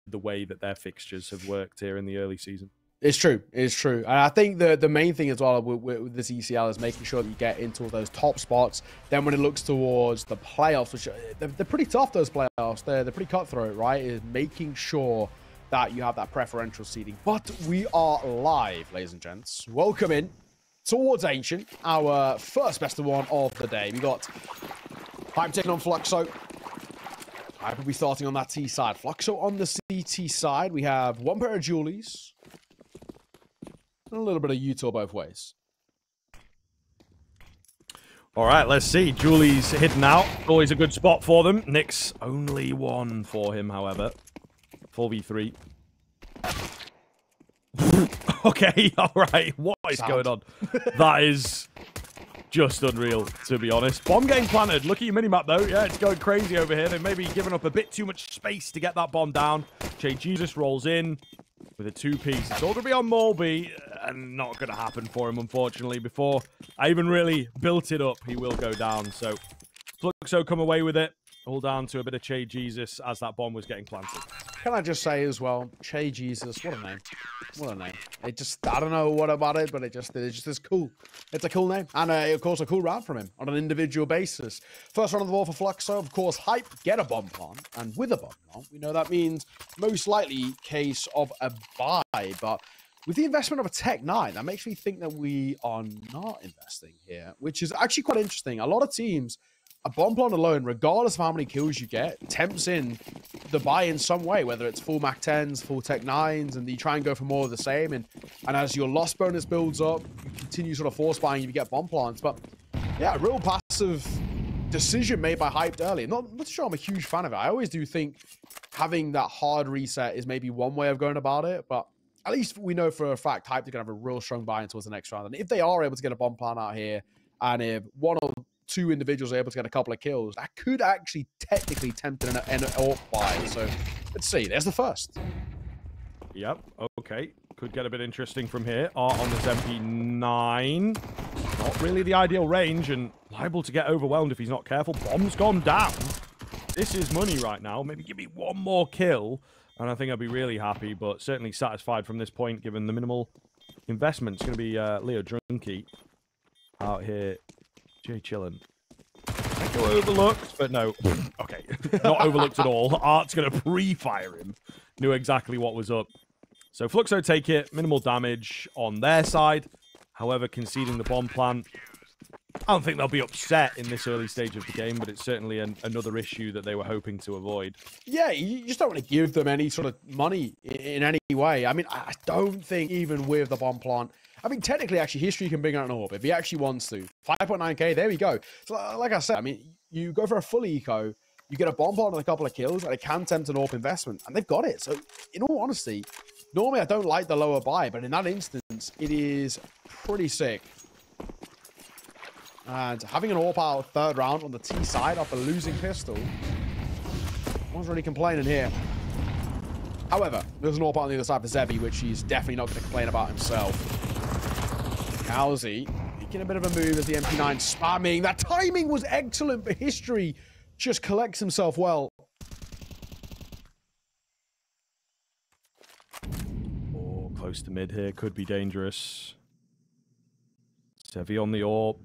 the way that their fixtures have worked here in the early season. It's true. It's true. And I think the main thing as well with this ECL is making sure that you get into all those top spots. Then when it looks towards the playoffs, which they're pretty tough, those playoffs. They're pretty cutthroat, right? Is making sure that you have that preferential seeding. But we are live, ladies and gents. Welcome in towards Ancient, our first best of one of the day. We got Hype taking on Fluxo. Hype will be starting on that T side. Fluxo on the CT side. We have one pair of Julies. And a little bit of Utah both ways. All right, let's see. Julie's hidden out. Always a good spot for them. Nick's only one for him, however. 4v3. Okay, all right. What is going on? That is just unreal, to be honest. Bomb getting planted. Look at your minimap, though. Yeah, it's going crazy over here. They've maybe given up a bit too much space to get that bomb down. Che Jesus rolls in with a two-piece. It's all going to be on Molby, and not going to happen for him, unfortunately. Before I even really built it up, he will go down. So Fluxo come away with it. All down to a bit of Che Jesus as that bomb was getting planted. Can I just say as well, Che Jesus, what a name. What a name. It just, I don't know what about it, but it just is cool. It's a cool name. And of course, a cool round from him on an individual basis. First round of the ball for Fluxo, of course, Hype, get a bomb plant. And with a bomb plant, we know that means most likely case of a buy. But with the investment of a Tech 9, that makes me think that we are not investing here, which is actually quite interesting. A lot of teams, a bomb plant alone, regardless of how many kills you get, tempts in the buy in some way, whether it's full Mac 10s, full Tech 9s, and you try and go for more of the same. And as your loss bonus builds up, you continue sort of force buying, you get bomb plants. But yeah, a real passive decision made by Hyped early. Not sure I'm a huge fan of it. I always do think having that hard reset is maybe one way of going about it, but at least we know for a fact Hyped are going to have a real strong buy-in towards the next round. And if they are able to get a bomb plant out here, and if one or two individuals are able to get a couple of kills, that could actually technically tempt an AWP buy. So let's see. There's the first. Yep. Okay. Could get a bit interesting from here. Art on this MP9. Not really the ideal range and liable to get overwhelmed if he's not careful. Bomb's gone down. This is money right now. Maybe give me one more kill and I think I'll be really happy, but certainly satisfied from this point given the minimal investment. It's going to be Leo Drunky out here. Jay chillin'. I go overlooked, but no. Okay, not overlooked at all. Art's going to pre-fire him. Knew exactly what was up. So Fluxo take it. Minimal damage on their side. However, conceding the bomb plant. I don't think they'll be upset in this early stage of the game, but it's certainly another issue that they were hoping to avoid. Yeah, you just don't want to give them any sort of money in any way. I mean, I don't think even with the bomb plant, I mean, technically, actually, History can bring out an AWP if he actually wants to. 5.9k, there we go. So, like I said, I mean, you go for a full eco, you get a bomb plant and a couple of kills, and it can tempt an AWP investment, and they've got it. So, in all honesty, normally I don't like the lower buy, but in that instance, it is pretty sick. And having an AWP out third round on the T side after losing pistol, no one's really complaining here. However, there's an AWP on the other side for Zebi, which he's definitely not going to complain about himself. Halsey making a bit of a move as the MP9 spamming. That timing was excellent, but History just collects himself well. Oh, close to mid here. Could be dangerous. Zevi on the AWP.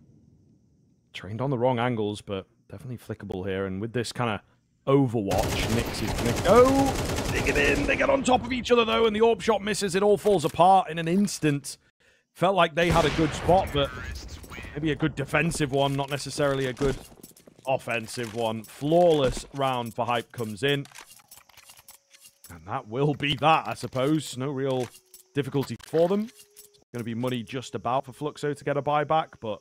Trained on the wrong angles, but definitely flickable here. And with this kind of Overwatch, Nix is going to go. Dig it in. They get on top of each other, though, and the AWP shot misses. It all falls apart in an instant. Felt like they had a good spot, but maybe a good defensive one, not necessarily a good offensive one. Flawless round for Hype comes in. And that will be that, I suppose. No real difficulty for them. It's going to be money just about for Fluxo to get a buyback, but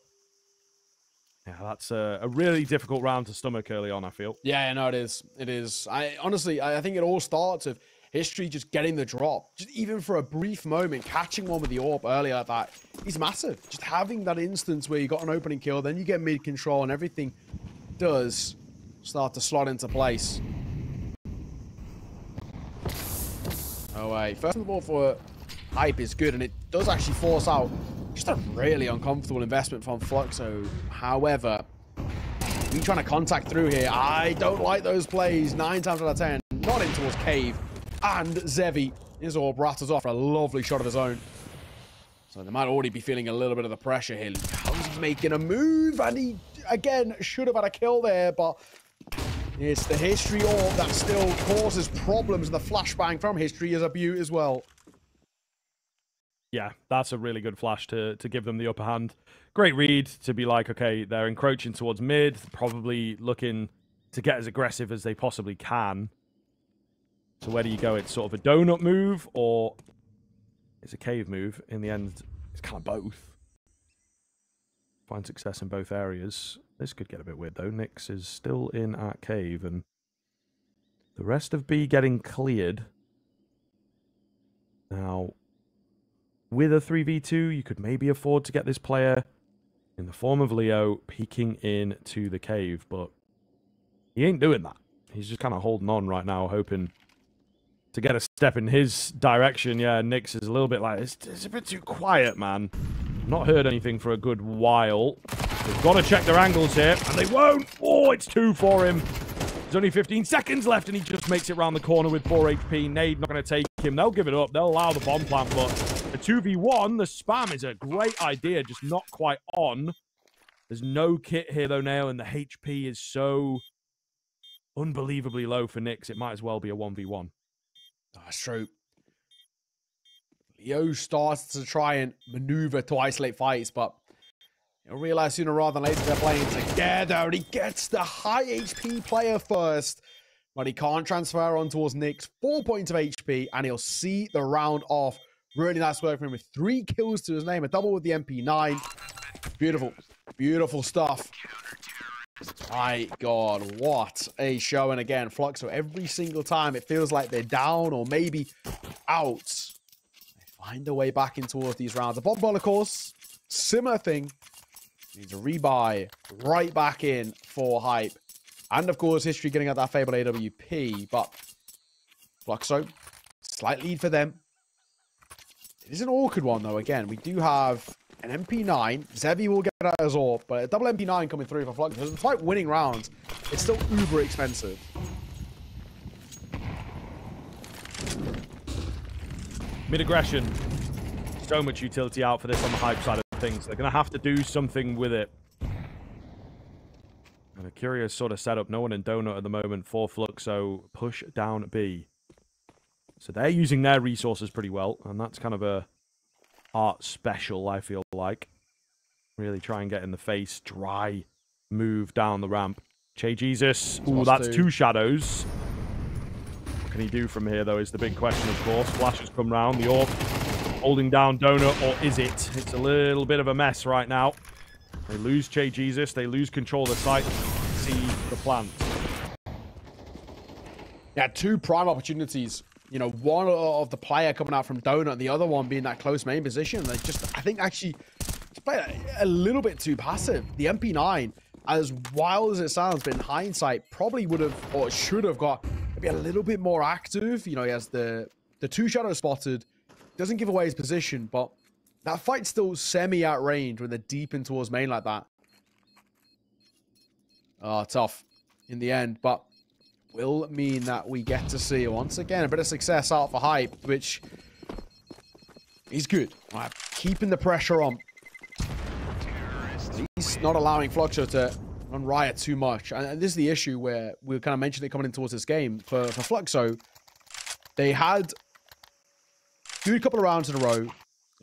yeah, that's a really difficult round to stomach early on, I feel. Yeah, no, it is. It is. Honestly, I think it all starts with History just getting the drop. Just even for a brief moment, catching one with the AWP earlier like that is massive. Just having that instance where you got an opening kill, then you get mid control and everything does start to slot into place. Oh, wait. First of all, for Hype is good, and it does actually force out just a really uncomfortable investment from Fluxo. However, we trying to contact through here. I don't like those plays 9 times out of 10. Not in towards Cave. and Zevi. His orb rattles off a lovely shot of his own. So they might already be feeling a little bit of the pressure here. He's making a move, and he, again, should have had a kill there, but it's the History orb that still causes problems, and the flashbang from History is a beaut as well. Yeah, that's a really good flash to give them the upper hand. Great read to be like, okay, they're encroaching towards mid, probably looking to get as aggressive as they possibly can. So where do you go? It's sort of a donut move, or it's a cave move. In the end, it's kind of both. Find success in both areas. This could get a bit weird, though. Nyx is still in at cave, and the rest of B getting cleared. Now, with a 3v2, you could maybe afford to get this player in the form of Leo peeking into the cave, but he ain't doing that. He's just kind of holding on right now, hoping to get a step in his direction. Yeah, Nyx is a little bit like, it's a bit too quiet, man. Not heard anything for a good while. They've got to check their angles here, and they won't. Oh, it's 2 for him. There's only 15 seconds left, and he just makes it around the corner with 4 HP. Nade not going to take him. They'll give it up. They'll allow the bomb plant, but the 2v1, the spam is a great idea, just not quite on. There's no kit here, though, now, and the HP is so unbelievably low for Nyx. It might as well be a 1v1. That's true. Leo starts to try and maneuver to isolate fights, but you'll realize sooner rather than later they're playing together. And he gets the high HP player first, but he can't transfer on towards Nyx. 4 points of HP, and he'll see the round off. Really nice work from him with 3 kills to his name, a double with the MP9. Beautiful, beautiful stuff. My God, what a show. And again, Fluxo, every single time it feels like they're down or maybe out, they find their way back in towards these rounds. The bomb ball, of course, similar thing. Needs a rebuy right back in for hype. And of course, History getting out that fabled AWP, but Fluxo, slight lead for them. It is an awkward one, though. Again, we do have an MP9. Zevi will get out his orb, but a double MP9 coming through for Fluxo. Despite winning rounds, it's still uber expensive. Mid-aggression. So much utility out for this on the hype side of things. They're going to have to do something with it. And a curious sort of setup. No one in Donut at the moment for Fluxo. Push down B. So they're using their resources pretty well, and that's kind of a art special, I feel like. Really try and get in the face, dry move down the ramp. Che Jesus. Ooh, that's 2 shadows. What can he do from here, though, is the big question, of course. Flashes come round, the orb holding down Donut, or is it? It's a little bit of a mess right now. They lose Che Jesus, they lose control of the site, see the plant. Yeah, 2 prime opportunities. You know, one of the player coming out from Donut, and the other one being that close main position. They just, I think, actually play a little bit too passive. The MP9, as wild as it sounds, but in hindsight, probably would have or should have got maybe a little bit more active. You know, he has the 2 shadows spotted, doesn't give away his position, but that fight's still semi out range when they're deep in towards main like that. Oh, tough in the end, but will mean that we get to see, once again, a bit of success out for hype, which is good. Right, keeping the pressure on. He's not allowing Fluxo to run riot too much. And this is the issue where we kind of mentioned it coming in towards this game. For Fluxo, they had a couple of rounds in a row,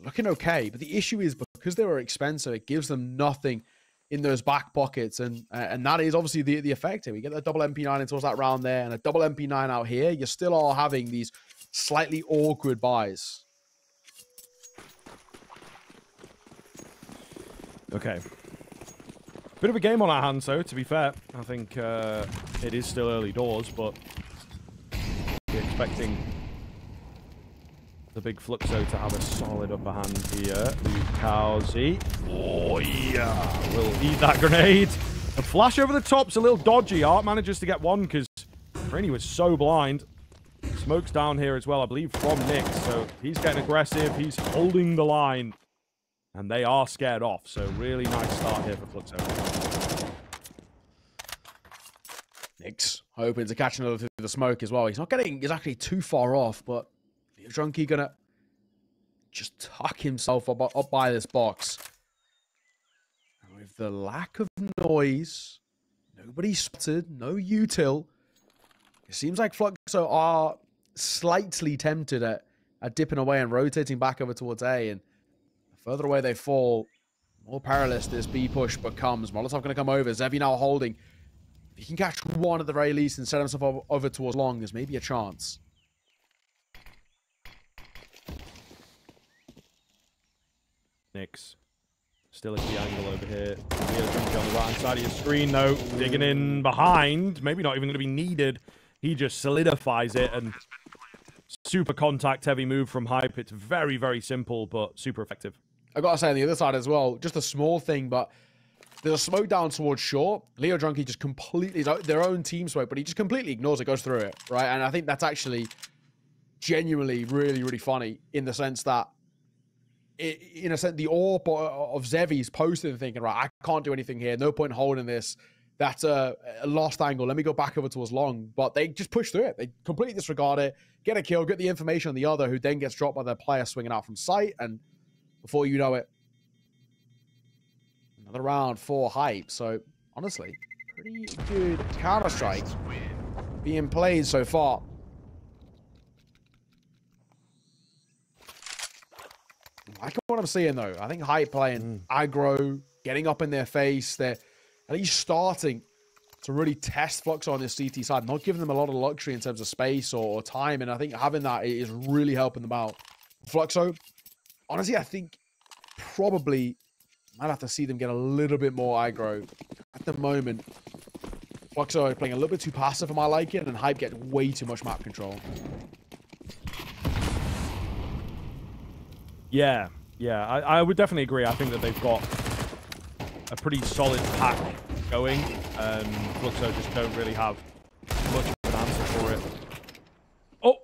looking okay. But the issue is because they were expensive, it gives them nothing in those back pockets, and that is obviously the effect here. We get the double MP9 into that round there, and a double MP9 out here. You still are having these slightly awkward buys. Okay. Bit of a game on our hands, though, to be fair. I think it is still early doors, but we're expecting the big Fluxo to have a solid upper hand here. Lukowski. Oh, yeah. We'll eat that grenade. A flash over the top's a little dodgy. Art manages to get one because Rainy was so blind. Smoke's down here as well, I believe, from Nyx. So he's getting aggressive. He's holding the line. And they are scared off. So really nice start here for Fluxo. Nyx hoping to catch another the smoke as well. He's not getting exactly too far off, but Leo Drunky gonna just tuck himself up by this box. And with the lack of noise, nobody spotted, no util. It seems like Fluxo are slightly tempted at dipping away and rotating back over towards A. And the further away they fall, the more perilous this B push becomes. Molotov going to come over. Zevi now holding. If he can catch one at the very least and set himself over towards long, there's maybe a chance. Nix. Still a key angle over here. Leo's on the right-hand side of your screen, though. Digging in behind. Maybe not even going to be needed. He just solidifies it, and super contact-heavy move from Hype. It's very, very simple, but super effective. I got to say, on the other side as well, just a small thing, but there's a smoke down towards short. Leo Drunky just completely, their own team smoke, but he just completely ignores it, goes through it, right? And I think that's actually genuinely really, really funny in the sense that, in a sense, the AWP of Zevi's posted and thinking, right, I can't do anything here. No point in holding this. That's a lost angle. Let me go back over towards long. But they just push through it. They completely disregard it, get a kill, get the information on the other, who then gets dropped by their player swinging out from sight. And before you know it, another round for Hype. So, honestly, pretty good Counter-Strike being played so far. I like what I'm seeing, though. I think Hype playing aggro, getting up in their face. They're at least starting to really test Fluxo on this CT side, not giving them a lot of luxury in terms of space or time. And I think having that is really helping them out. Fluxo, honestly, I think probably might have to see them get a little bit more aggro. At the moment, Fluxo are playing a little bit too passive for my liking, and Hype get way too much map control. Yeah, I would definitely agree. I think that they've got a pretty solid pack going, and Fluxo just don't really have much of an answer for it. Oh!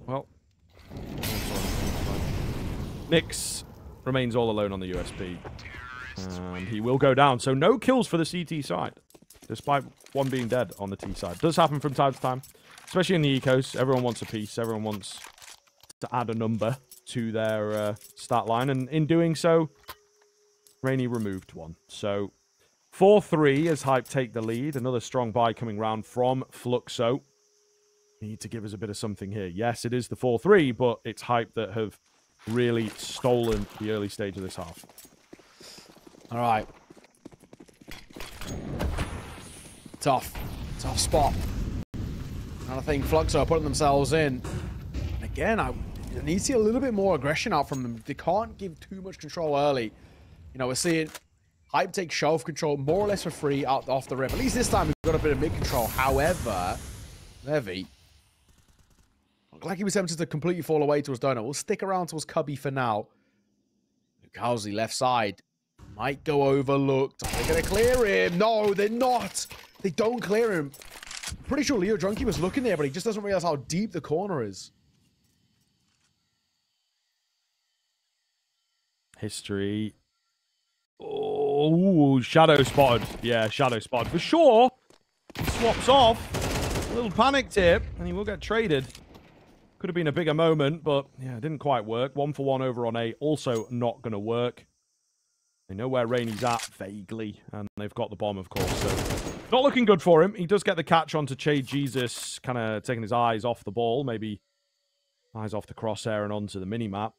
Well. Nix remains all alone on the USP, and he will go down. So no kills for the CT side, despite one being dead on the T side. Does happen from time to time, especially in the ecos. Everyone wants a piece. Everyone wants to add a number to their stat line, and in doing so, Rainy removed one. So 4-3 as Hype take the lead. Another strong buy coming round from Fluxo. Need to give us a bit of something here. Yes, it is the 4-3, but it's Hype that have really stolen the early stage of this half. All right. Tough spot. And I think Fluxo are putting themselves in. Again, I need to see a little bit more aggression out from them. They can't give too much control early. You know, we're seeing Hype take shelf control more or less for free off the rip. At least this time we've got a bit of mid control. However, Levy looked like he was tempted to completely fall away towards Donut. We'll stick around towards Cubby for now. Luke Housley, left side. Might go overlooked. Are they going to clear him? No, they're not. They don't clear him. I'm pretty sure Leo Drunky was looking there, but he just doesn't realize how deep the corner is. History. Oh, shadow spotted. Yeah, shadow spotted. For sure, he swaps off. A little panic tip, and he will get traded. Could have been a bigger moment, but yeah, it didn't quite work. 1-for-1 over on A. Also not going to work. They know where Rainy's at, vaguely, and they've got the bomb, of course. So not looking good for him. He does get the catch onto Che Jesus, kind of taking his eyes off the ball. Maybe eyes off the crosshair and onto the mini-map.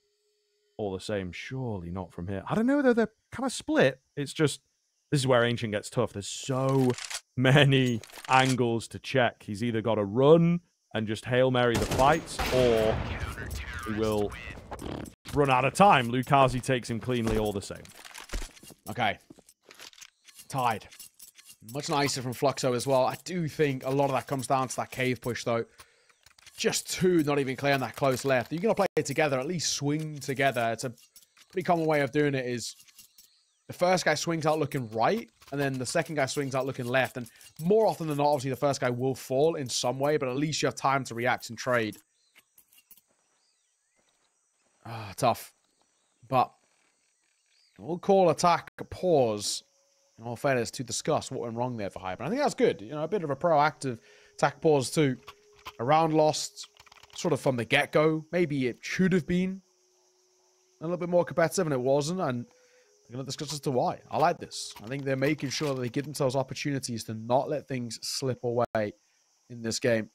All the same, surely not from here. I don't know, though. They're kind of split. It's just, this is where Ancient gets tough. There's so many angles to check. He's either got to run and just Hail Mary the fights, or he will run out of time. Lukazi takes him cleanly all the same. Okay. Tied. Much nicer from Fluxo as well. I do think a lot of that comes down to that cave push, though. Just two, not even clear on that close left. You're going to play it together, at least swing together. It's a pretty common way of doing it is the first guy swings out looking right, and then the second guy swings out looking left. And more often than not, obviously, the first guy will fall in some way, but at least you have time to react and trade. Tough. But we'll call attack a pause, in all fairness, to discuss what went wrong there for Hype. And I think that's good. You know, a bit of a proactive Attack pause 2. A round lost sort of from the get-go. Maybe it should have been a little bit more competitive, and it wasn't. And we're going to discuss as to why. I like this. I think they're making sure that they give themselves opportunities to not let things slip away in this game.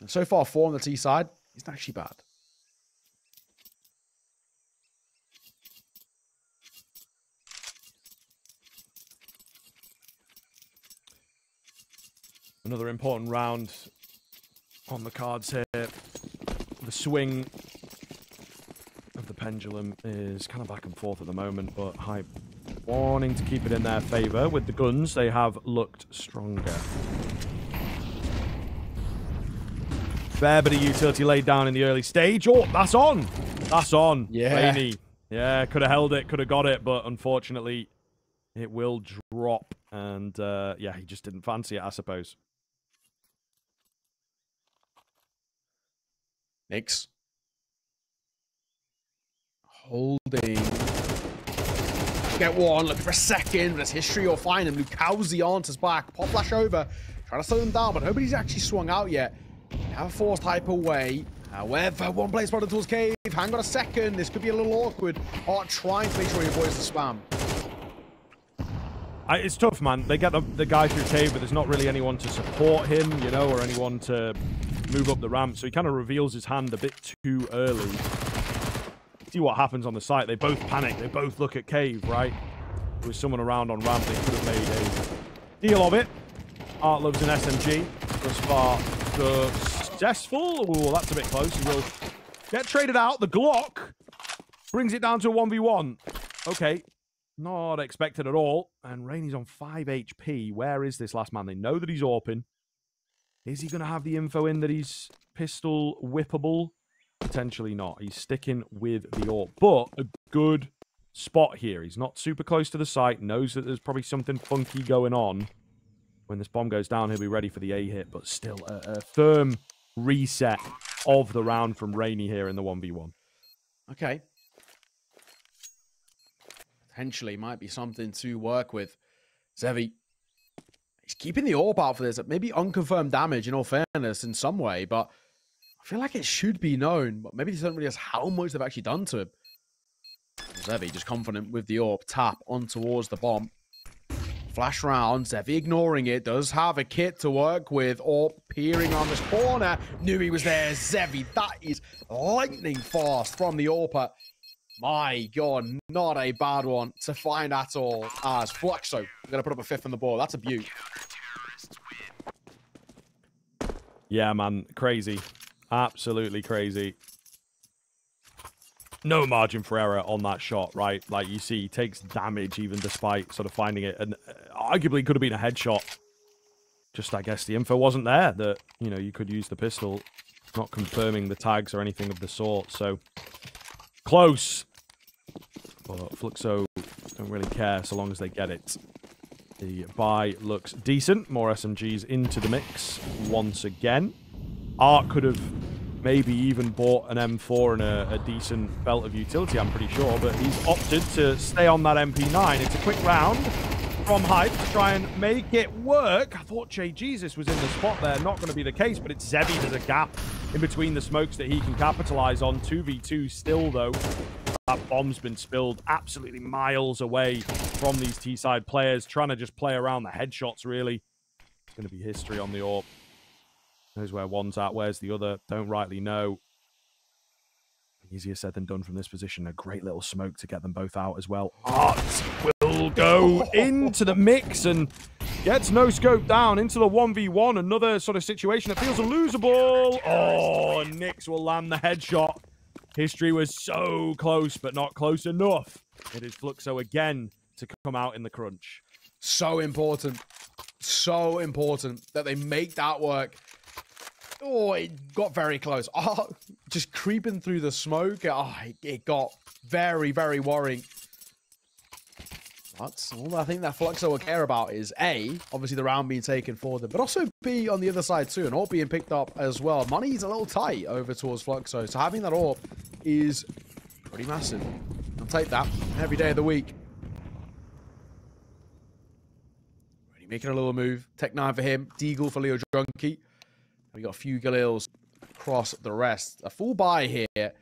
And so far, 4 on the T side isn't actually bad. Another important round on the cards here. The swing of the pendulum is kind of back and forth at the moment, but Hype wanting to keep it in their favor. With the guns, they have looked stronger. Fair bit of utility laid down in the early stage. Oh, that's on. That's on. Yeah. Rainy. Yeah, could have held it, could have got it, but unfortunately, it will drop. And, yeah, he just didn't fancy it, I suppose. Nix. Holding. Get one. Looking for a second. There's history. You'll find him. Lukowski answers back. Pop flash over. Trying to slow them down, but nobody's actually swung out yet. Have a forced hype away. However, one player spotted towards Cave. Hang on a second. This could be a little awkward. Art trying to make sure he avoids the spam. It's tough, man. They get the guy through Cave, but there's not really anyone to support him, you know, or anyone to move up the ramp. So he kind of reveals his hand a bit too early. See what happens on the site. They both panic. They both look at Cave, right? There was someone around on ramp. They could have made a deal of it. Art loves an SMG. Thus far, successful. Oh, that's a bit close. He will get traded out. The Glock brings it down to a 1v1. Okay. Not expected at all. And Rainey's on 5 HP. Where is this last man? They know that he's open. Is he going to have the info in that he's pistol whippable? Potentially not. He's sticking with the AWP. But a good spot here. He's not super close to the site. Knows that there's probably something funky going on. When this bomb goes down, he'll be ready for the A hit. But still, a firm reset of the round from Rainey here in the 1v1. Okay. Potentially might be something to work with. Zevi, he's keeping the AWP out for this. Maybe unconfirmed damage, in all fairness, in some way. But I feel like it should be known. But maybe they don't realize how much they've actually done to him. Zevi just confident with the AWP. Tap on towards the bomb. Flash round. Zevi ignoring it. Does have a kit to work with. AWP peering on this corner. Knew he was there. Zevi, that is lightning fast from the AWP. My God, not a bad one to find at all. As Fluxo, we're going to put up a 5th on the board. That's a beaut. Yeah, man. Crazy. Absolutely crazy. No margin for error on that shot, right? Like you see, he takes damage even despite sort of finding it. And arguably could have been a headshot. Just, I guess, the info wasn't there that, you know, you could use the pistol. Not confirming the tags or anything of the sort. So, close. But Fluxo don't really care so long as they get it. The buy looks decent. More SMGs into the mix once again. Art could have maybe even bought an M4 and a decent belt of utility, I'm pretty sure. But he's opted to stay on that MP9. It's a quick round from Hype to try and make it work. I thought Jay Jesus was in the spot there. Not going to be the case, but it's Zevi. There's a gap in between the smokes that he can capitalize on. 2v2 still, though. That bomb's been spilled absolutely miles away from these T-side players, trying to just play around the headshots, really. It's going to be history on the AWP. Knows where one's at, where's the other? Don't rightly know. Easier said than done from this position. A great little smoke to get them both out as well. Art will go into the mix and gets no scope down into the 1v1. Another sort of situation that feels losable. Oh, Nix will land the headshot. History was so close, but not close enough. It is Fluxo again to come out in the crunch. So important. So important that they make that work. Oh, it got very close. Oh, just creeping through the smoke. Oh, it got very, very worrying. But all I think that Fluxo will care about is A, obviously the round being taken for them, but also B on the other side too, and AWP being picked up as well. Money's a little tight over towards Fluxo, so having that AWP is pretty massive. I'll take that every day of the week. Making a little move. Tech 9 for him. Deagle for Leo Junkie. We got a few Galils across the rest. A full buy here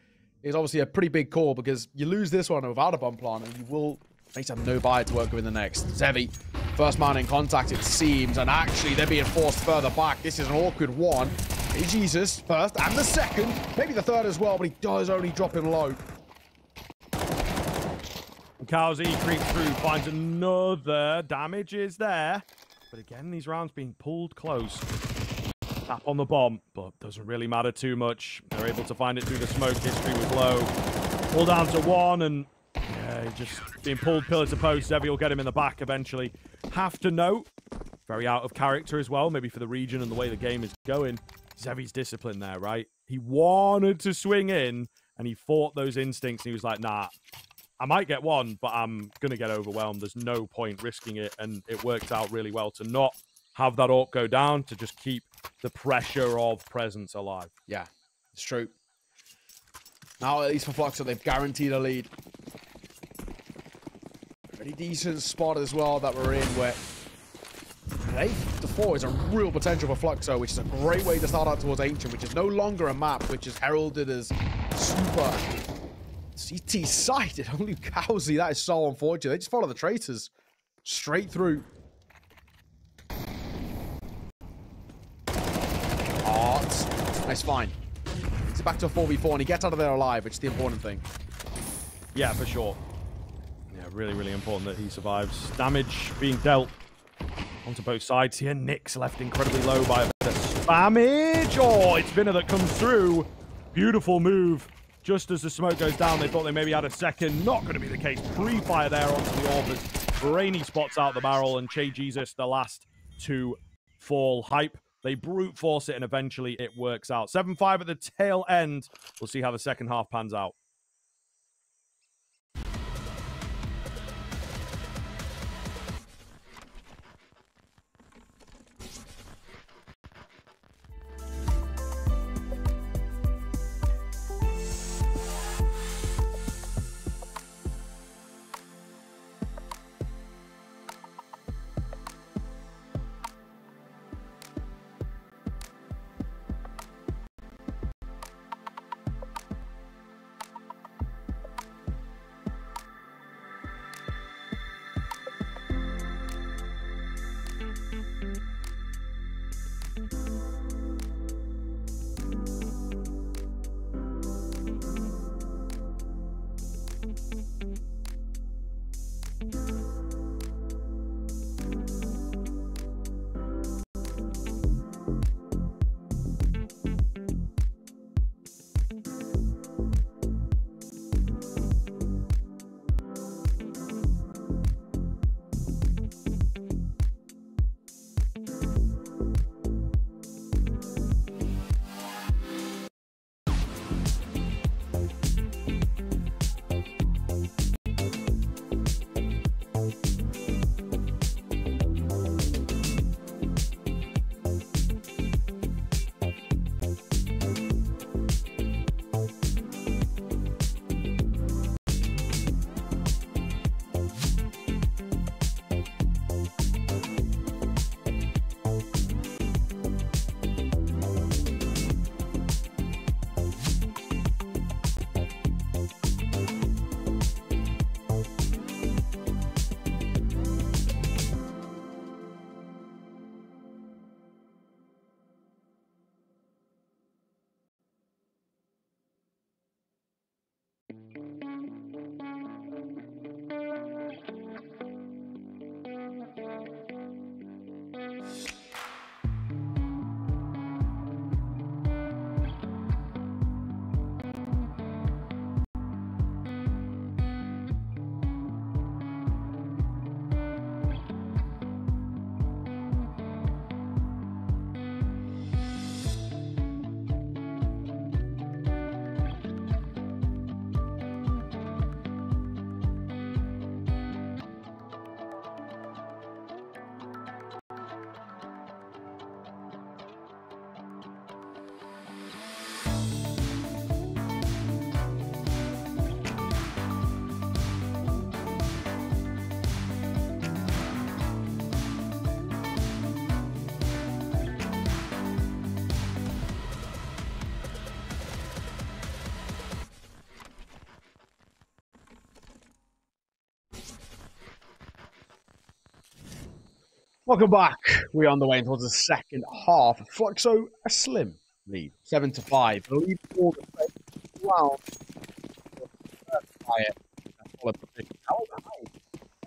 is obviously a pretty big call because you lose this one without a bomb plant and you will basically have no buy to work with in the next. Zevi, first man in contact it seems, and actually they're being forced further back. This is an awkward one. Hey, Jesus, first and the second, maybe the third as well, but he does only drop him low. Kowsey creeps through, finds another. Damage is there. But again, these rounds being pulled close. Tap on the bomb, but doesn't really matter too much. They're able to find it through the smoke. History was low. All down to one, and yeah, just being pulled pillar to post. Zevi will get him in the back eventually. Have to note, very out of character as well, maybe for the region and the way the game is going. Zevi's discipline there, right? He wanted to swing in, and he fought those instincts, and he was like, nah, I might get one, but I'm going to get overwhelmed. There's no point risking it, and it worked out really well to not have that AWP go down, to just keep the pressure of presence alive. Yeah, it's true. Now, at least for Fluxo, they've guaranteed a lead. Pretty decent spot as well that we're in, where 8-4 is a real potential for Fluxo, which is a great way to start out towards Ancient, which is no longer a map, which is heralded as super CT-sided. Only Kowsey, that is so unfortunate. They just follow the traitors straight through. Nice find. It's back to a 4v4 and he gets out of there alive, which is the important thing. Yeah, for sure. Yeah, really, really important that he survives. Damage being dealt onto both sides here. Nick's left incredibly low by a bit of spammage. Oh, it's Vinner that comes through. Beautiful move. Just as the smoke goes down, they thought they maybe had a second. Not going to be the case. Pre-fire there onto the AWP. Brainy spots out the barrel, and Che Jesus, the last to fall. Hype. They brute force it, and eventually it works out. 7-5 at the tail end. We'll see how the second half pans out. Welcome back. We're on the way towards the second half. Fluxo, a slim lead, 7-5. The lead for the second round.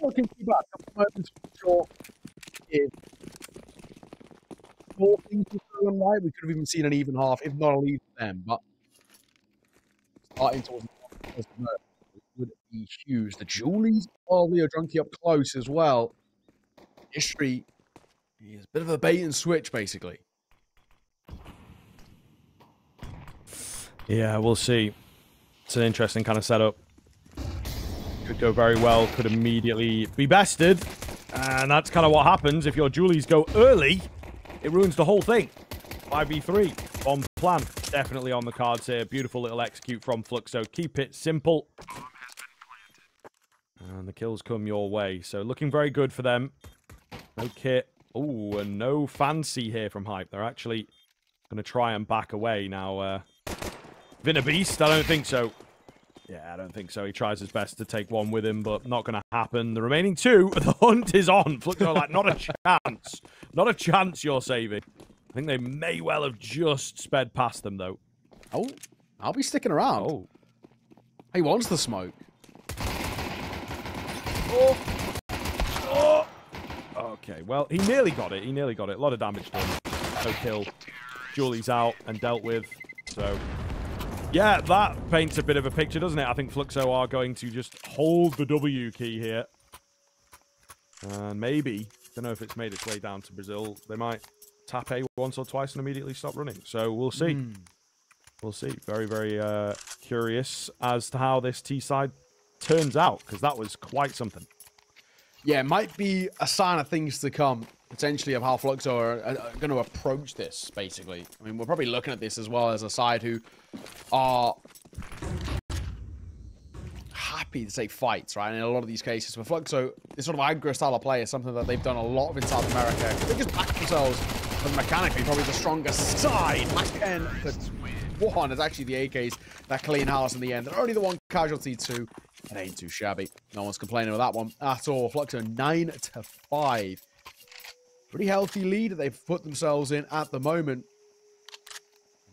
Looking too bad. A couple moments for sure. If more things were going right, we could have even seen an even half, if not a lead for them. But starting towards the would be huge. The Julies are Leo Junkie up close as well. History is a bit of a bait and switch, basically. Yeah, we'll see. It's an interesting kind of setup. Could go very well, could immediately be bested. And that's kind of what happens if your Julies go early. It ruins the whole thing. 5v3 on plan. Definitely on the cards here. Beautiful little execute from Fluxo. Keep it simple. And the kills come your way. So looking very good for them. No kit. Oh, and no fancy here from Hype. They're actually going to try and back away now. Vinna Beast? I don't think so. Yeah, I don't think so. He tries his best to take one with him, but not going to happen. The remaining two, the hunt is on. Fluxo like, not a chance. Not a chance you're saving. I think they may well have just sped past them, though. Oh, I'll be sticking around. Oh. He wants the smoke. Oh. Oh. Okay, well, he nearly got it. He nearly got it. A lot of damage done. No kill. Julie's out and dealt with, so... Yeah, that paints a bit of a picture, doesn't it? I think Fluxo are going to just hold the W key here. And maybe, don't know if it's made its way down to Brazil, they might tap A once or twice and immediately stop running. So we'll see. We'll see. Very, very curious as to how this T side turns out, because that was quite something. Yeah, it might be a sign of things to come, potentially, of how Fluxo are going to approach this, basically. I mean, we're probably looking at this as well as a side who are happy to take fights, right? And in a lot of these cases, for Fluxo, this sort of aggro style of play is something that they've done a lot of in South America. They just back themselves, but mechanically, probably the strongest side. Mac 10 for 1 is actually the AKs that clean house in the end. And only the one casualty, too. It ain't too shabby. No one's complaining about that one at all. Fluxo 9-5. Pretty healthy lead that they've put themselves in at the moment.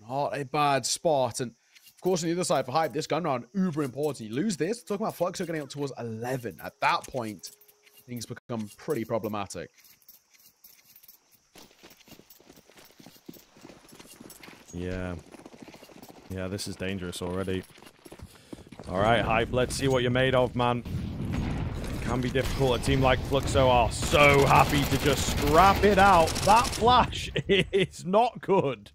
Not a bad spot. And of course, on the other side for Hype, this gun round, uber important. You lose this, talking about Fluxo getting up towards 11. At that point, things become pretty problematic. Yeah. Yeah, this is dangerous already. All right, Hype, let's see what you're made of, man. It can be difficult. A team like Fluxo are so happy to just scrap it out. That flash is not good.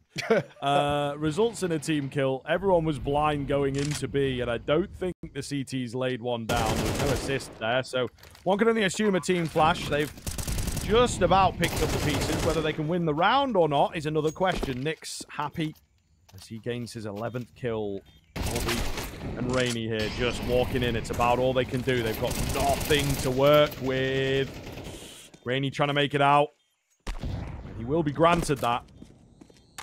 Results in a team kill. Everyone was blind going into B, and I don't think the CTs laid one down. There's no assist there, so one can only assume a team flash. They've just about picked up the pieces. Whether they can win the round or not is another question. Nick's happy as he gains his 11th kill. And Rainy here just walking in. It's about all they can do. They've got nothing to work with. Rainy trying to make it out. He will be granted that.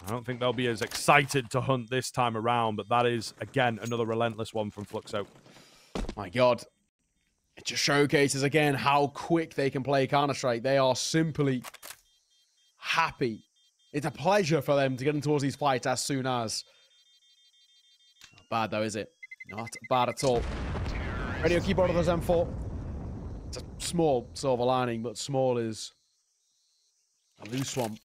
I don't think they'll be as excited to hunt this time around, but that is, again, another relentless one from Fluxo. My God. It just showcases, again, how quick they can play Counter-Strike. They are simply happy. It's a pleasure for them to get in towards these fights as soon as. Not bad, though, is it? Not bad at all. Radio keyboard of those M4. It's a small silver lining, but small is a loose one.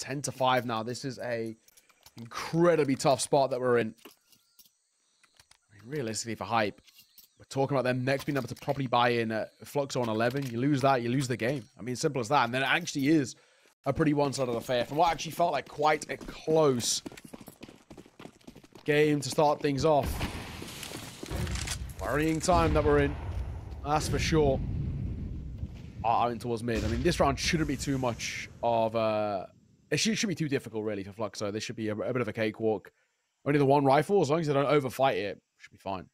10-5 now. This is a incredibly tough spot that we're in. I mean, realistically, for Hype, we're talking about them next being able to properly buy in Fluxo on 11. You lose that, you lose the game. I mean, simple as that. And then it actually is a pretty one-sided affair from what actually felt like quite a close game to start things off. Worrying time that we're in, that's for sure. Out towards mid. I mean, this round shouldn't be too much of a... It should be too difficult, really, for Fluxo. This should be a bit of a cakewalk. Only the one rifle, as long as they don't overfight it, should be fine.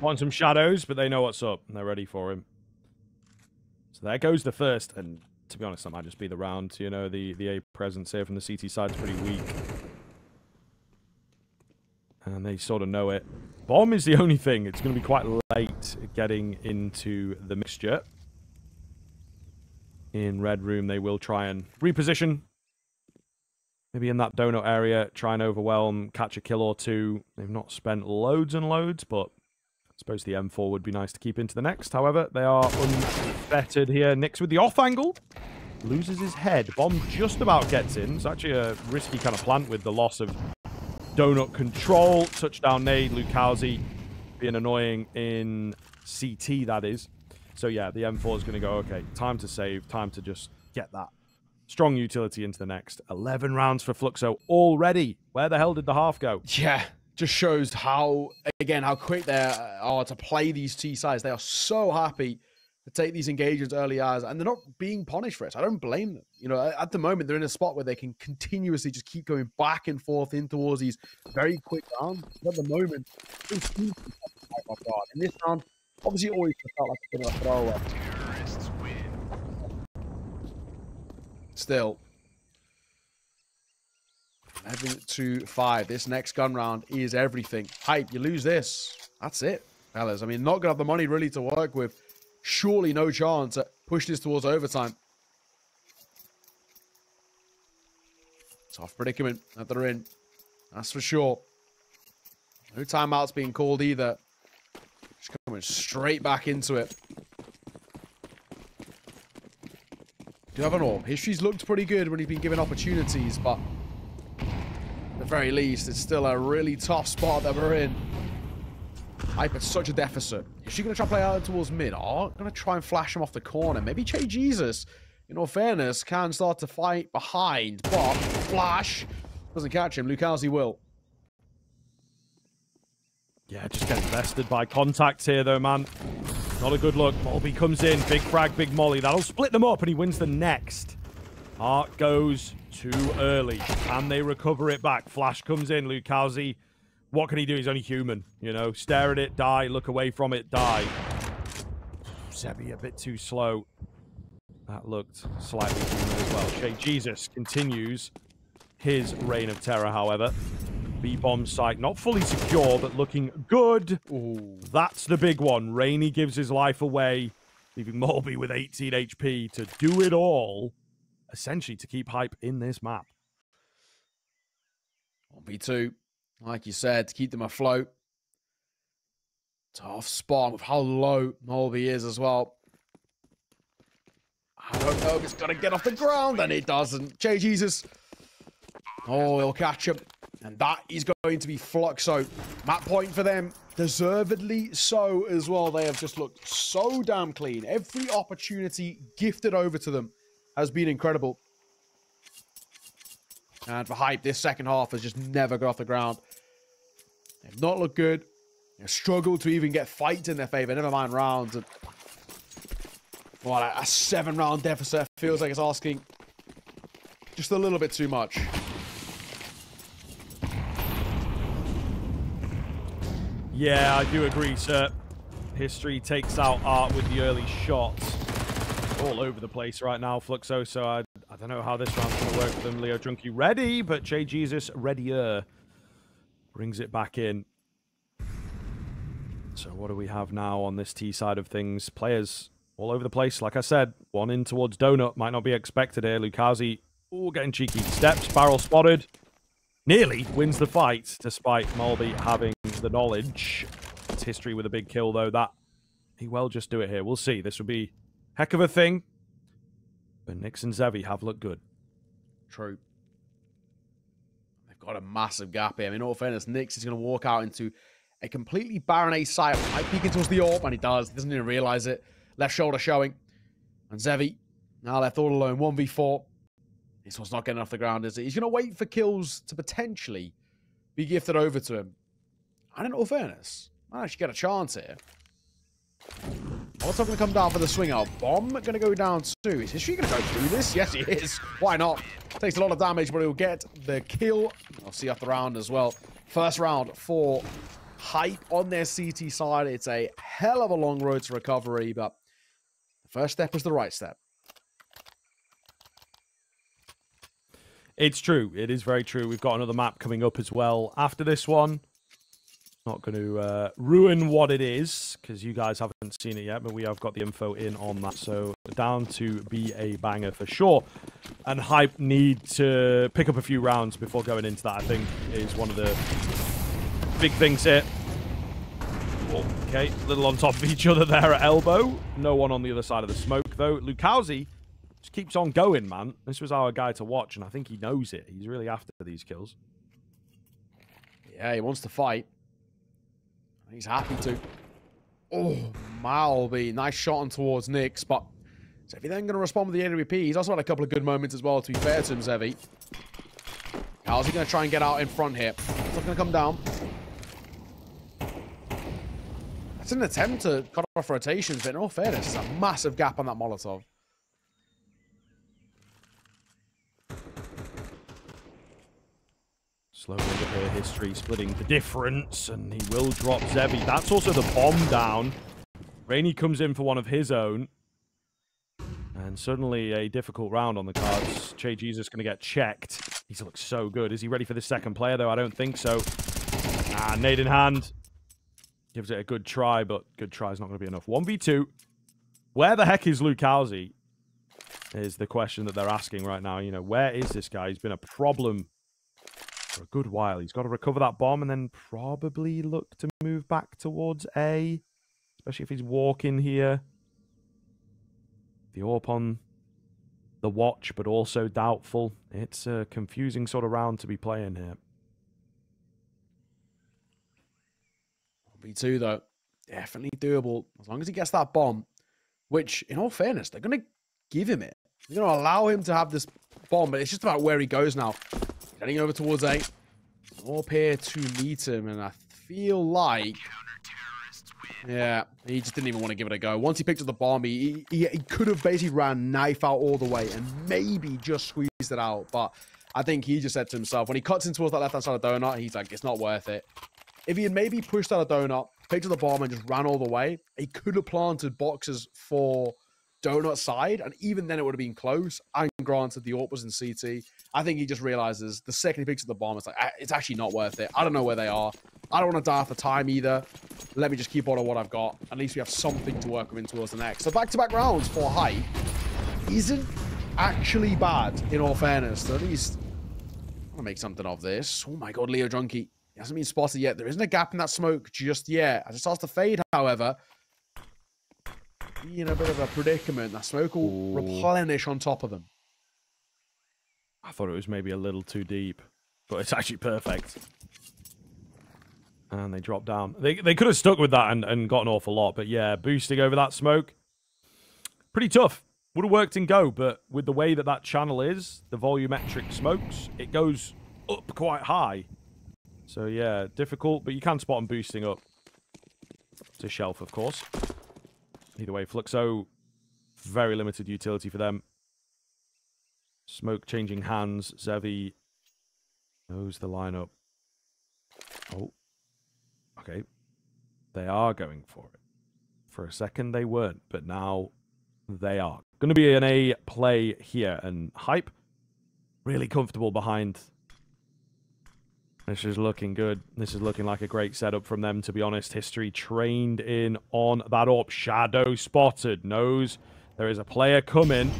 Want some shadows, but they know what's up, and they're ready for him. So there goes the first, and To be honest, that might just be the round. You know, the A presence here from the CT side is pretty weak. And they sort of know it. Bomb is the only thing. It's going to be quite late getting into the mixture. In Red Room, they will try and reposition. Maybe in that donut area, try and overwhelm, catch a kill or two. They've not spent loads and loads, but I suppose the M4 would be nice to keep into the next. However, they are unfettered here. Nix with the off angle. Loses his head. Bomb just about gets in. It's actually a risky kind of plant with the loss of donut control. Touchdown nade. Lukowski being annoying in CT, that is. So yeah, the M4 is going to go, okay, time to save. Time to just get that strong utility into the next. 11 rounds for Fluxo already. Where the hell did the half go? Yeah, just shows how, again, how quick they are to play these T sides. They are so happy to take these engagements early as, and they're not being punished for it. So I don't blame them. You know, at the moment, they're in a spot where they can continuously just keep going back and forth in towards these very quick rounds. At the moment, oh my God. In this round, obviously, it always felt like a bit of a throwaway. Still, 11-5. This next gun round is everything. Hype, you lose this. That's it, fellas. I mean, not going to have the money really to work with. Surely no chance to push this towards overtime. Tough predicament that they're in. That's for sure. No timeouts being called either. Just coming straight back into it. Do have an orb. History's looked pretty good when he's been given opportunities, but at the very least, it's still a really tough spot that we're in. Hype at such a deficit. Is she going to try and play out towards mid? Oh, going to try and flash him off the corner. Maybe Che Jesus, in all fairness, can start to fight behind, but flash doesn't catch him. Lukowski will. Yeah, just getting bested by contact here, though, man. Not a good look. Molby comes in. Big frag, big molly. That'll split them up, and he wins the next. Art goes too early. Can they recover it back? Flash comes in. Lukowski, what can he do? He's only human. You know, stare at it, die. Look away from it, die. Zebi a bit too slow. That looked slightly human as well. Shay Jesus continues his reign of terror, however. B-bomb site, not fully secure, but looking good. Ooh, that's the big one. Rainey gives his life away, leaving Molby with 18 HP to do it all, essentially to keep Hype in this map. B2, like you said, to keep them afloat. Tough spot with how low Molby is as well. I don't know if it's going to get off the ground, and it doesn't. Jay Jesus. Oh, he'll catch him. And that is going to be Fluxo. Map point for them. Deservedly so as well. They have just looked so damn clean. Every opportunity gifted over to them has been incredible. And for Hype, this second half has just never got off the ground. They've not looked good. They've struggled to even get fights in their favor. Never mind rounds. And, well, a 7-round deficit feels like it's asking just a little bit too much. Yeah, I do agree, sir. History takes out Art with the early shots. All over the place right now, Fluxo, so I don't know how this round's going to work for them. Leo Junkie ready, but Jay Jesus readier. Brings it back in. So what do we have now on this T side of things? Players all over the place. Like I said, one in towards Donut. Might not be expected here. Lukowski, ooh, getting cheeky. Steps, barrel spotted. Nearly wins the fight, despite Molby having the knowledge. It's history with a big kill, though. That he will just do it here. We'll see. This would be heck of a thing. But Nix and Zevi have looked good. True. They've got a massive gap here. I mean, in all fairness, Nix is going to walk out into a completely barren A site. I peek towards the AWP, and he does. He doesn't even realize it. Left shoulder showing. And Zevi now left all alone. 1v4. This one's not getting off the ground, is it? He's going to wait for kills to potentially be gifted over to him. And in all fairness, might actually get a chance here. What's not going to come down for the swing out? Bomb going to go down too. Is History going to go through this? Yes, he is. Why not? Takes a lot of damage, but he'll get the kill. I'll see after the round as well. First round for Hype on their CT side. It's a hell of a long road to recovery, but the first step was the right step. It's true. It is very true. We've got another map coming up as well after this one. Not going to ruin what it is, because you guys haven't seen it yet, but we have got the info in on that. So down to be a banger for sure. And Hype need to pick up a few rounds before going into that, I think, is one of the big things here. Okay, a little on top of each other there at elbow. No one on the other side of the smoke, though. Lukowski just keeps on going, man. This was our guy to watch, and I think he knows it. He's really after these kills. Yeah, he wants to fight. He's happy to. Oh, Malby. Nice shot on towards Nyx, but Zevi then going to respond with the AWP. He's also had a couple of good moments as well, to be fair to him, Zevi. How's he going to try and get out in front here? It's not going to come down. It's an attempt to cut off rotations, but in all fairness, there's a massive gap on that Molotov. Slowly here, History splitting the difference, and he will drop Zevi. That's also the bomb down. Rainy comes in for one of his own. And suddenly a difficult round on the cards. Che Jesus going to get checked. He's looked so good. Is he ready for the second player, though? I don't think so. Nade in hand. Gives it a good try, but good try is not going to be enough. 1v2. Where the heck is Lukowski? Is the question that they're asking right now. You know, where is this guy? He's been a problem for a good while. He's got to recover that bomb and then probably look to move back towards A. Especially if he's walking here. The AWP on the watch, but also doubtful. It's a confusing sort of round to be playing here. B2, though, definitely doable. As long as he gets that bomb, which, in all fairness, they're going to give him it. They're going to allow him to have this bomb, but it's just about where he goes now. Heading over towards A. Up here to meet him, and I feel like... Yeah, he just didn't even want to give it a go. Once he picked up the bomb, he could have basically ran knife out all the way and maybe just squeezed it out. But I think he just said to himself, when he cuts in towards that left-hand side of donut, he's like, it's not worth it. If he had maybe pushed out a donut, picked up the bomb and just ran all the way, he could have planted boxes for donut side, and even then it would have been close. And granted, the AWP was in CT. I think he just realizes the second he picks up the bomb, it's like, it's actually not worth it. I don't know where they are. I don't want to die for time either. Let me just keep on what I've got. At least we have something to work with towards the next. So back-to-back rounds for Hype isn't actually bad, in all fairness. So at least I'm going to make something of this. Oh my god, Leo Junkie. He hasn't been spotted yet. There isn't a gap in that smoke just yet. As it starts to fade, however, be in a bit of a predicament. That smoke will replenish on top of them. I thought it was maybe a little too deep, but it's actually perfect. And they drop down. They could have stuck with that and got an awful lot, but yeah, boosting over that smoke. Pretty tough. Would have worked in Go, but with the way that that channel is, the volumetric smokes, it goes up quite high. So yeah, difficult, but you can spot them boosting up. To shelf, of course. Either way, Fluxo, very limited utility for them. Smoke changing hands. Zevi knows the lineup. Oh. Okay. They are going for it. For a second, they weren't, but now they are. Going to be an A play here, and Hype really comfortable behind. This is looking good. This is looking like a great setup from them, to be honest. History trained in on that AWP. Shadow spotted. Knows there is a player coming.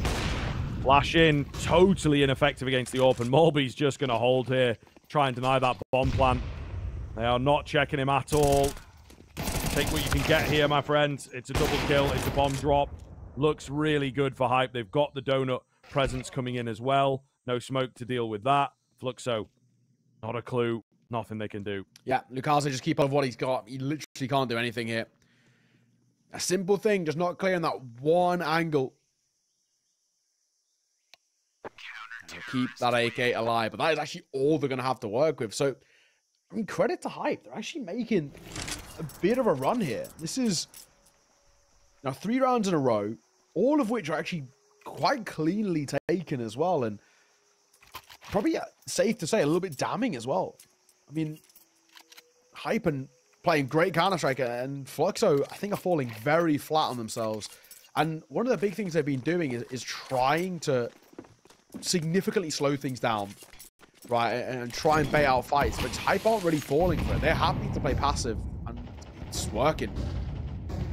Flash in. Totally ineffective against the AWP, and Morby's just going to hold here. Try and deny that bomb plant. They are not checking him at all. Take what you can get here, my friends. It's a double kill. It's a bomb drop. Looks really good for Hype. They've got the donut presence coming in as well. No smoke to deal with that. Fluxo, not a clue. Nothing they can do. Yeah, Lukowski just keep on what he's got. He literally can't do anything here. A simple thing, just not clearing that one angle. Keep that AK alive. But that is actually all they're going to have to work with. So, I mean, credit to Hype. They're actually making a bit of a run here. This is now 3 rounds in a row, all of which are actually quite cleanly taken as well. And probably safe to say a little bit damning as well. I mean, Hype and playing great Counter-Strike and Fluxo, I think, are falling very flat on themselves. And one of the big things they've been doing is trying to significantly slow things down, right, and try and bait out fights. But Hype aren't really falling for it. They're happy to play passive, and it's working.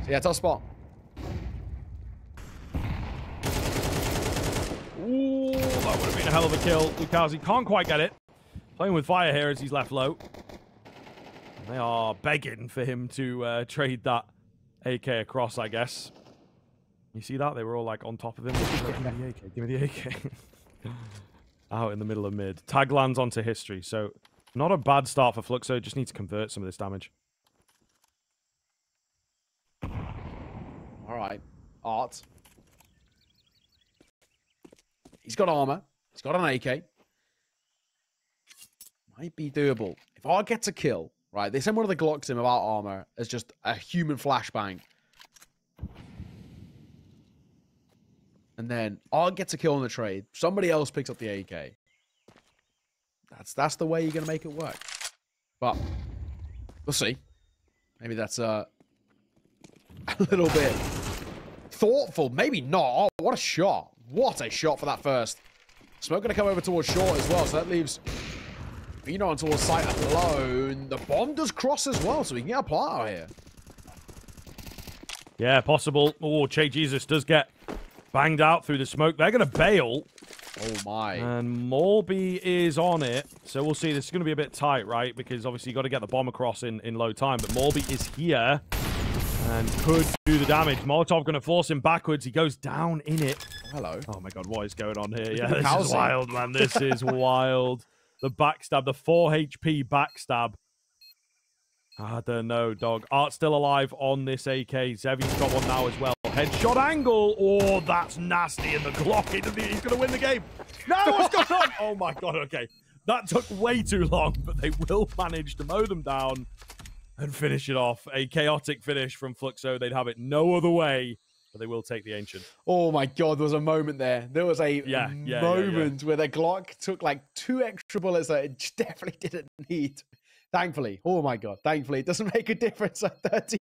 So yeah, tough spot. Ooh, that would have been a hell of a kill. Lukazi can't quite get it. Playing with fire here as he's left low. They are begging for him to trade that AK across, I guess. You see that? They were all like on top of him. Give me the AK. Give me the AK. Out in the middle of mid. Tag lands onto history. So not a bad start for Fluxo. Just need to convert some of this damage. All right. Art. He's got armor. He's got an AK. Might be doable. If Art gets a kill, right, they send one of the Glocks in without armor as just a human flashbang. And then Art gets a kill in the trade. Somebody else picks up the AK. That's the way you're going to make it work. But we'll see. Maybe that's a little bit thoughtful. Maybe not. Oh, what a shot. What a shot for that first. Smoke going to come over towards short as well. So that leaves Vino on towards site alone. The bomb does cross as well. So we can get a plant out here. Yeah, possible. Oh, Che Jesus does get banged out through the smoke. They're going to bail. Oh, my. And Morby is on it. So we'll see. This is going to be a bit tight, right? Because obviously you got to get the bomb across in low time. But Morby is here and could do the damage. Molotov going to force him backwards. He goes down in it. Hello. Oh, my God. What is going on here? Yeah, this is wild, man. This is wild. The backstab. The 4 HP backstab. I don't know, dog. Art's still alive on this AK. Zevi's got one now as well. Headshot angle. Oh, that's nasty. And the Glock, he's going to win the game. No, what's going on? Oh, my God. Okay. That took way too long, but they will manage to mow them down and finish it off. A chaotic finish from Fluxo. They'd have it no other way, but they will take the Ancient. Oh, my God. There was a moment there. There was a moment where the Glock took like 2 extra bullets that it definitely didn't need. Thankfully, oh my God, thankfully, it doesn't make a difference at 30.